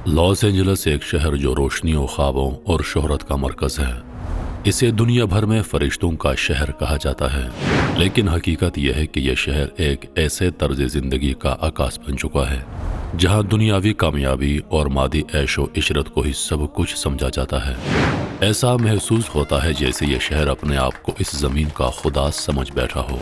Los Angeles ایک شہر جو روشنیوں، خوابوں اور شہرت کا مرکز ہے۔ اسے دنیا بھر میں فرشتوں کا شہر کہا جاتا ہے، لیکن حقیقت یہ ہے کہ یہ شہر ایک ایسے طرز زندگی کا عکاس بن چکا ہے جہاں دنیاوی کامیابی اور مادی عیش و عشرت کو ہی سب کچھ سمجھا جاتا ہے۔ ایسا محسوس ہوتا ہے جیسے یہ شہر اپنے آپ کو اس زمین کا خدا سمجھ بیٹھا ہو۔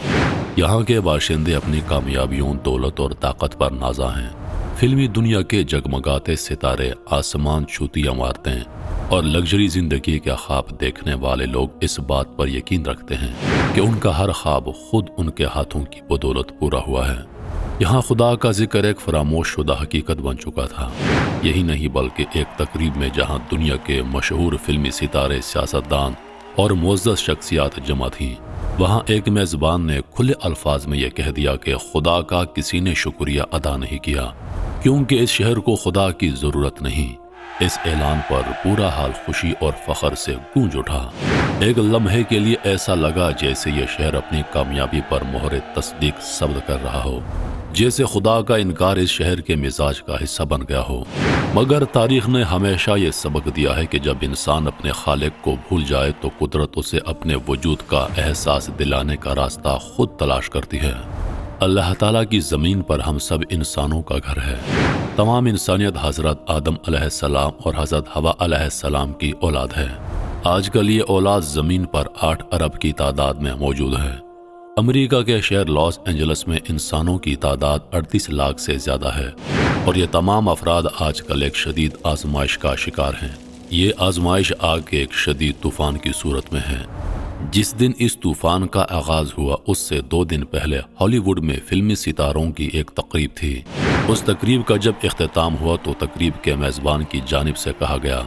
یہاں کے باشندے اپنی کامیابیوں، دولت اور طاقت پر نازاں ہیں۔ فلمی دنیا کے جگمگاتے ستارے، آسمان چھوتی عمارتیں اور لگژری زندگی کے خواب دیکھنے والے لوگ اس بات پر یقین رکھتے ہیں کہ ان کا ہر خواب خود ان کے ہاتھوں کی بدولت پورا ہوا ہے۔ یہاں خدا کا ذکر ایک فراموش شدہ حقیقت بن چکا تھا۔ یہی نہیں بلکہ ایک تقریب میں جہاں دنیا کے مشہور فلمی ستارے، سیاستدان اور معزز شخصیات جمع تھیں، وہاں ایک میزبان نے کھلے الفاظ میں یہ کہہ دیا کہ خدا کا کسی نے شکریہ ادا نہیں کیا، کیونکہ اس شہر کو خدا کی ضرورت نہیں۔ اس اعلان پر پورا حال خوشی اور فخر سے گونج اٹھا۔ ایک لمحے کے لیے ایسا لگا جیسے یہ شہر اپنی کامیابی پر مہر تصدیق ثبت کر رہا ہو، جیسے خدا کا انکار اس شہر کے مزاج کا حصہ بن گیا ہو۔ مگر تاریخ نے ہمیشہ یہ سبق دیا ہے کہ جب انسان اپنے خالق کو بھول جائے تو قدرت اسے اپنے وجود کا احساس دلانے کا راستہ خود تلاش کرتی ہے۔ اللہ تعالیٰ کی زمین پر ہم سب انسانوں کا گھر ہے۔ تمام انسانیت حضرت آدم علیہ السلام اور حضرت حوا علیہ السلام کی اولاد ہے۔ آج کل یہ اولاد زمین پر 8 ارب کی تعداد میں موجود ہے۔ امریکہ کے شہر لاس اینجلس میں انسانوں کی تعداد 38 لاکھ سے زیادہ ہے، اور یہ تمام افراد آج کل ایک شدید آزمائش کا شکار ہیں۔ یہ آزمائش آگ کے ایک شدید طوفان کی صورت میں ہے۔ جس دن اس طوفان کا آغاز ہوا اس سے 2 دن پہلے ہالی ووڈ میں فلمی ستاروں کی ایک تقریب تھی۔ اس تقریب کا جب اختتام ہوا تو تقریب کے میزبان کی جانب سے کہا گیا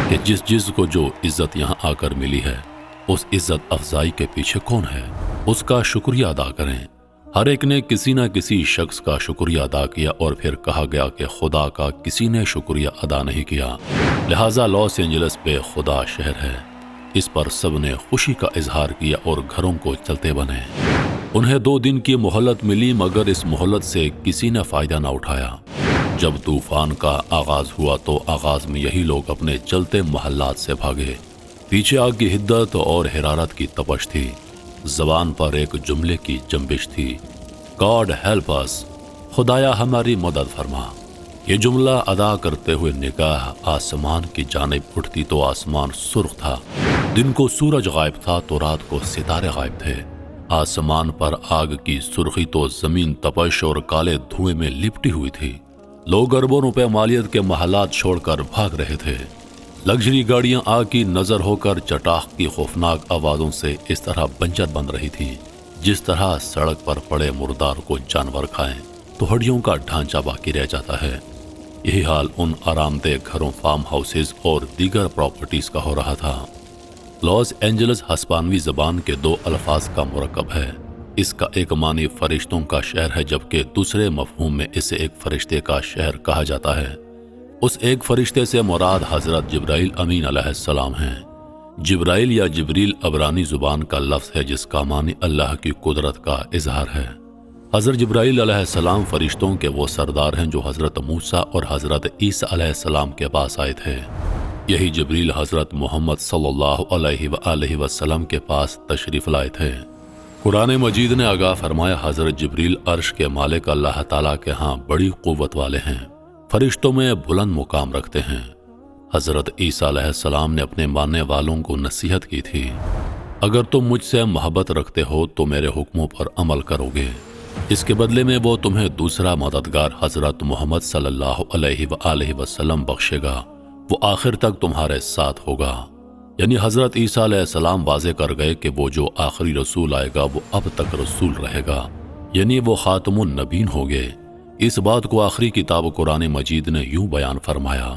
کہ جس کو جو عزت یہاں آ کر ملی ہے، اس عزت افزائی کے پیچھے کون ہے، اس کا شکریہ ادا کریں۔ ہر ایک نے کسی نہ کسی شخص کا شکریہ ادا کیا اور پھر کہا گیا کہ خدا کا کسی نے شکریہ ادا نہیں کیا، لہٰذا لاس اینجلس بے خدا شہر ہے۔ اس پر سب نے خوشی کا اظہار کیا اور گھروں کو چلتے بنے۔ انہیں 2 دن کی مہلت ملی، مگر اس مہلت سے کسی نے فائدہ نہ اٹھایا۔ جب طوفان کا آغاز ہوا تو آغاز میں یہی لوگ اپنے چلتے محلات سے بھاگے۔ پیچھے آگ کی حدت اور حرارت کی تپش تھی، زبان پر ایک جملے کی جنبش تھی، گاڈ ہیلپ اس، خدایا ہماری مدد فرما۔ یہ جملہ ادا کرتے ہوئے نگاہ آسمان کی جانب اٹھتی تو آسمان سرخ تھا، دن کو سورج غائب تھا تو رات کو ستارے غائب تھے۔ آسمان پر آگ کی سرخی تو زمین تپش اور کالے دھوئے میں لپٹی ہوئی تھی۔ لوگ اربوں روپے مالیت کے محلات چھوڑ کر بھاگ رہے تھے۔ لگژری گاڑیاں آگ کی نظر ہو کر چٹاخ کی خوفناک آوازوں سے اس طرح بنجر بن رہی تھی جس طرح سڑک پر پڑے مردار کو جانور کھائیں تو ہڈیوں کا ڈھانچہ باقی رہ جاتا ہے۔ یہی حال ان آرام دہ گھروں، فارم ہاؤسز اور دیگر پراپرٹیز کا ہو رہا تھا۔ لاس اینجلس ہسپانوی زبان کے 2 الفاظ کا مرکب ہے۔ اس کا ایک معنی فرشتوں کا شہر ہے، جبکہ دوسرے مفہوم میں اسے ایک فرشتے کا شہر کہا جاتا ہے۔ اس ایک فرشتے سے مراد حضرت جبرائیل امین علیہ السلام ہیں۔ جبرائیل یا جبریل عبرانی زبان کا لفظ ہے جس کا معنی اللہ کی قدرت کا اظہار ہے۔ حضرت جبرائیل علیہ السلام فرشتوں کے وہ سردار ہیں جو حضرت موسیٰ اور حضرت عیسیٰ علیہ السلام کے پاس آئے تھے۔ یہی جبریل حضرت محمد صلی اللہ علیہ وآلہ وسلم کے پاس تشریف لائے تھے۔ قرآن مجید نے آگاہ فرمایا، حضرت جبریل عرش کے مالک اللہ تعالیٰ کے ہاں بڑی قوت والے ہیں، فرشتوں میں بلند مقام رکھتے ہیں۔ حضرت عیسیٰ علیہ السلام نے اپنے ماننے والوں کو نصیحت کی تھی، اگر تم مجھ سے محبت رکھتے ہو تو میرے حکموں پر عمل کرو گے، اس کے بدلے میں وہ تمہیں دوسرا مددگار حضرت محمد صلی اللہ علیہ وآلہ وسلم بخشے گا، وہ آخر تک تمہارے ساتھ ہوگا۔ یعنی حضرت عیسیٰ علیہ السلام واضح کر گئے کہ وہ جو آخری رسول آئے گا وہ اب تک رسول رہے گا، یعنی وہ خاتم النبیین ہوگے۔ اس بات کو آخری کتاب قرآن مجید نے یوں بیان فرمایا،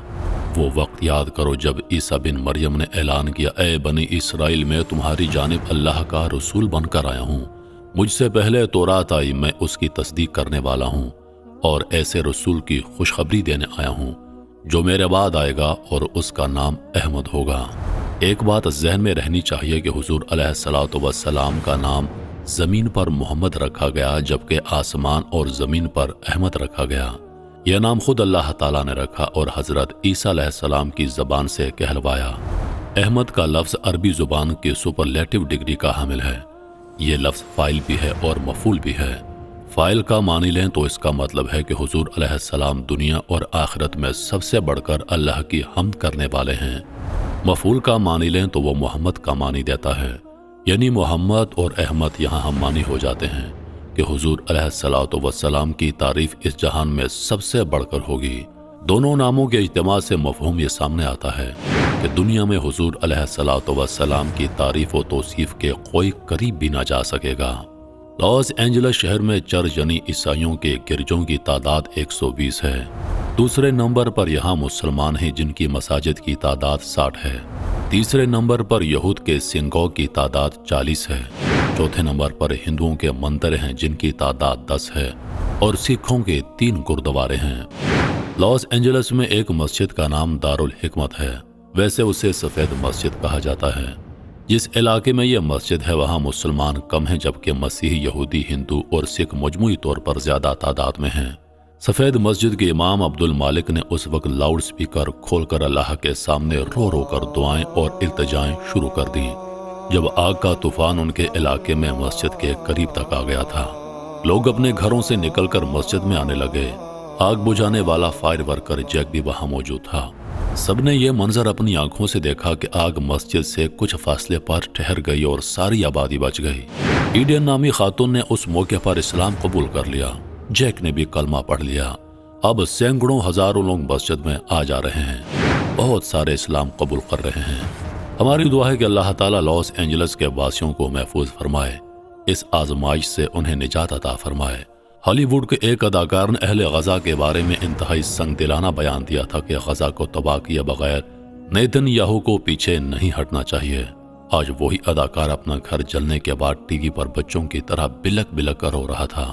وہ وقت یاد کرو جب عیسیٰ بن مریم نے اعلان کیا، اے بنی اسرائیل، میں تمہاری جانب اللہ کا رسول بن کر آیا ہوں، مجھ سے پہلے تورات آئی، میں اس کی تصدیق کرنے والا ہوں اور ایسے رسول کی خوشخبری دینے آیا ہوں جو میرے بعد آئے گا اور اس کا نام احمد ہوگا۔ ایک بات ذہن میں رہنی چاہیے کہ حضور علیہ الصلوۃ والسلام کا نام زمین پر محمد رکھا گیا جبکہ آسمان اور زمین پر احمد رکھا گیا۔ یہ نام خود اللہ تعالیٰ نے رکھا اور حضرت عیسیٰ علیہ السلام کی زبان سے کہلوایا۔ احمد کا لفظ عربی زبان کی سپرلیٹو ڈگری کا حامل ہے۔ یہ لفظ فاعل بھی ہے اور مفعول بھی ہے۔ فاعل کا معنی لیں تو اس کا مطلب ہے کہ حضور علیہ السلام دنیا اور آخرت میں سب سے بڑھ کر اللہ کی حمد کرنے والے ہیں۔ مفعول کا معنی لیں تو وہ محمد کا معنی دیتا ہے، یعنی محمد اور احمد یہاں ہم معنی ہو جاتے ہیں کہ حضور علیہ السلام کی تعریف اس جہان میں سب سے بڑھ کر ہوگی۔ دونوں ناموں کے اجتماع سے مفہوم یہ سامنے آتا ہے کہ دنیا میں حضور علیہ السلام کی تعریف و توصیف کے کوئی قریب بھی نہ جا سکے گا۔ لاس اینجلس شہر میں چرچ یعنی عیسائیوں کے گرجوں کی تعداد 120 ہے۔ دوسرے نمبر پر یہاں مسلمان ہیں جن کی مساجد کی تعداد 60 ہے۔ تیسرے نمبر پر یہود کے سنگوگ کی تعداد 40 ہے۔ چوتھے نمبر پر ہندوؤں کے مندر ہیں جن کی تعداد 10 ہے اور سکھوں کے 3 گردوارے ہیں۔ لاس اینجلس میں ایک مسجد کا نام دارالحکمت ہے، ویسے اسے سفید مسجد کہا جاتا ہے۔ جس علاقے میں یہ مسجد ہے وہاں مسلمان کم ہیں جبکہ مسیحی، یہودی، ہندو اور سکھ مجموعی طور پر زیادہ تعداد میں ہیں۔ سفید مسجد کے امام عبد المالک نے اس وقت لاؤڈ سپیکر کھول کر اللہ کے سامنے رو رو کر دعائیں اور التجائیں شروع کر دیں جب آگ کا طوفان ان کے علاقے میں مسجد کے قریب تک آ گیا تھا۔ لوگ اپنے گھروں سے نکل کر مسجد میں آنے لگے۔ آگ بجھانے والا فائر ورکر جیک بھی وہاں موجود تھا۔ سب نے یہ منظر اپنی آنکھوں سے دیکھا کہ آگ مسجد سے کچھ فاصلے پر ٹھہر گئی اور ساری آبادی بچ گئی۔ ایڈین نامی خاتون نے اس موقع پر اسلام قبول کر لیا۔ جیک نے بھی کلمہ پڑھ لیا۔ اب سینکڑوں ہزاروں لوگ مسجد میں آ جا رہے ہیں۔ بہت سارے اسلام قبول کر رہے ہیں۔ ہماری دعا ہے کہ اللہ تعالیٰ لاس اینجلس کے واسیوں کو محفوظ فرمائے، اس آزمائش سے انہیں نجات عطا فرمائے۔ ہالی ووڈ کے ایک اداکار نے اہل غزہ کے بارے میں انتہائی سنگ دلانہ بیان دیا تھا کہ غزہ کو تباہ کیے بغیر نیتن یاہو کو پیچھے نہیں ہٹنا چاہیے۔ آج وہی اداکار اپنا گھر جلنے کے بعد ٹی وی پر بچوں کی طرح بلک بلک کر رو رہا تھا۔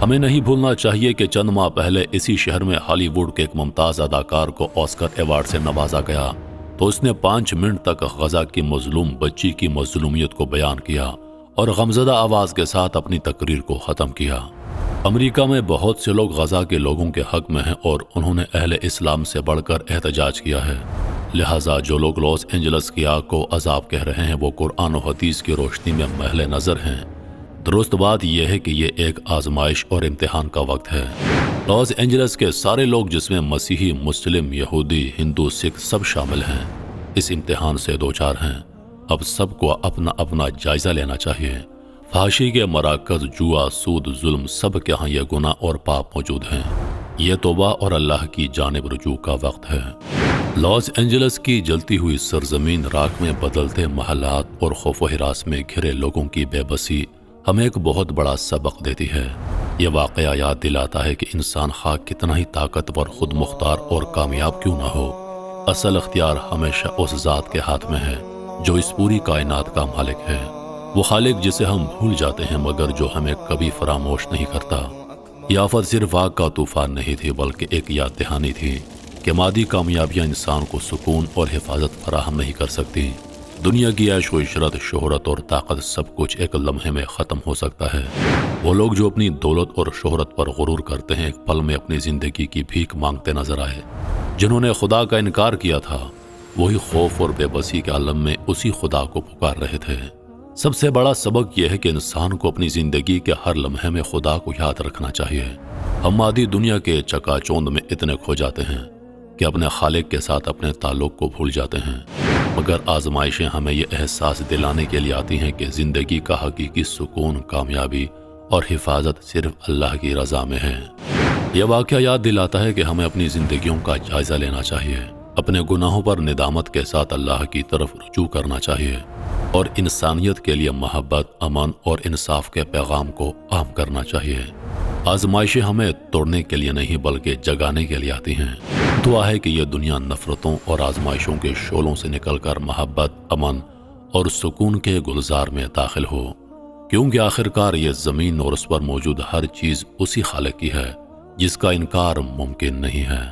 ہمیں نہیں بھولنا چاہیے کہ چند ماہ پہلے اسی شہر میں ہالی ووڈ کے ایک ممتاز اداکار کو آسکر ایوارڈ سے نوازا گیا تو اس نے 5 منٹ تک غزہ کی مظلوم بچی کی مظلومیت کو بیان کیا اور غمزدہ آواز کے ساتھ اپنی تقریر کو ختم کیا۔ امریکہ میں بہت سے لوگ غزہ کے لوگوں کے حق میں ہیں اور انہوں نے اہل اسلام سے بڑھ کر احتجاج کیا ہے۔ لہٰذا جو لوگ لاس اینجلس کی آگ کو عذاب کہہ رہے ہیں وہ قرآن و حدیث کی روشنی میں محل نظر ہیں۔ درست بات یہ ہے کہ یہ ایک آزمائش اور امتحان کا وقت ہے۔ لاس اینجلس کے سارے لوگ جس میں مسیحی، مسلم، یہودی، ہندو، سکھ سب شامل ہیں اس امتحان سے دوچار ہیں۔ اب سب کو اپنا اپنا جائزہ لینا چاہیے۔ فحاشی کے مراکز، جوا، سود، ظلم سب کے ہاں یہ گناہ اور پاپ موجود ہیں۔ یہ توبہ اور اللہ کی جانب رجوع کا وقت ہے۔ لاس اینجلس کی جلتی ہوئی سرزمین، راکھ میں بدلتے محلات اور خوف و ہراس میں گھرے لوگوں کی بے بسی ہمیں ایک بہت بڑا سبق دیتی ہے۔ یہ واقعہ یاد دلاتا ہے کہ انسان خواہ کتنا ہی طاقتور، خود مختار اور کامیاب کیوں نہ ہو، اصل اختیار ہمیشہ اس ذات کے ہاتھ میں ہے جو اس پوری کائنات کا مالک ہے۔ وہ خالق جسے ہم بھول جاتے ہیں مگر جو ہمیں کبھی فراموش نہیں کرتا۔ یہ آفت صرف آگ کا طوفان نہیں تھی بلکہ ایک یاد دہانی تھی کہ مادی کامیابیاں انسان کو سکون اور حفاظت فراہم نہیں کر سکتی۔ دنیا کی عیش و عشرت، شہرت اور طاقت سب کچھ ایک لمحے میں ختم ہو سکتا ہے۔ وہ لوگ جو اپنی دولت اور شہرت پر غرور کرتے ہیں ایک پل میں اپنی زندگی کی بھیک مانگتے نظر آئے۔ جنہوں نے خدا کا انکار کیا تھا وہی خوف اور بے بسی کے عالم میں اسی خدا کو پکار رہے تھے۔ سب سے بڑا سبق یہ ہے کہ انسان کو اپنی زندگی کے ہر لمحے میں خدا کو یاد رکھنا چاہیے۔ ہم مادی دنیا کے چکا چوند میں اتنے کھو جاتے ہیں کہ اپنے خالق کے ساتھ اپنے تعلق کو بھول جاتے ہیں، مگر آزمائشیں ہمیں یہ احساس دلانے کے لیے آتی ہیں کہ زندگی کا حقیقی سکون، کامیابی اور حفاظت صرف اللہ کی رضا میں ہے۔ یہ واقعہ یاد دلاتا ہے کہ ہمیں اپنی زندگیوں کا جائزہ لینا چاہیے، اپنے گناہوں پر ندامت کے ساتھ اللہ کی طرف رجوع کرنا چاہیے اور انسانیت کے لیے محبت، امن اور انصاف کے پیغام کو عام کرنا چاہیے۔ آزمائشیں ہمیں توڑنے کے لیے نہیں بلکہ جگانے کے لیے آتی ہیں۔ دعا ہے کہ یہ دنیا نفرتوں اور آزمائشوں کے شعلوں سے نکل کر محبت، امن اور سکون کے گلزار میں داخل ہو، کیونکہ آخرکار یہ زمین اور اس پر موجود ہر چیز اسی خالق کی ہے جس کا انکار ممکن نہیں ہے۔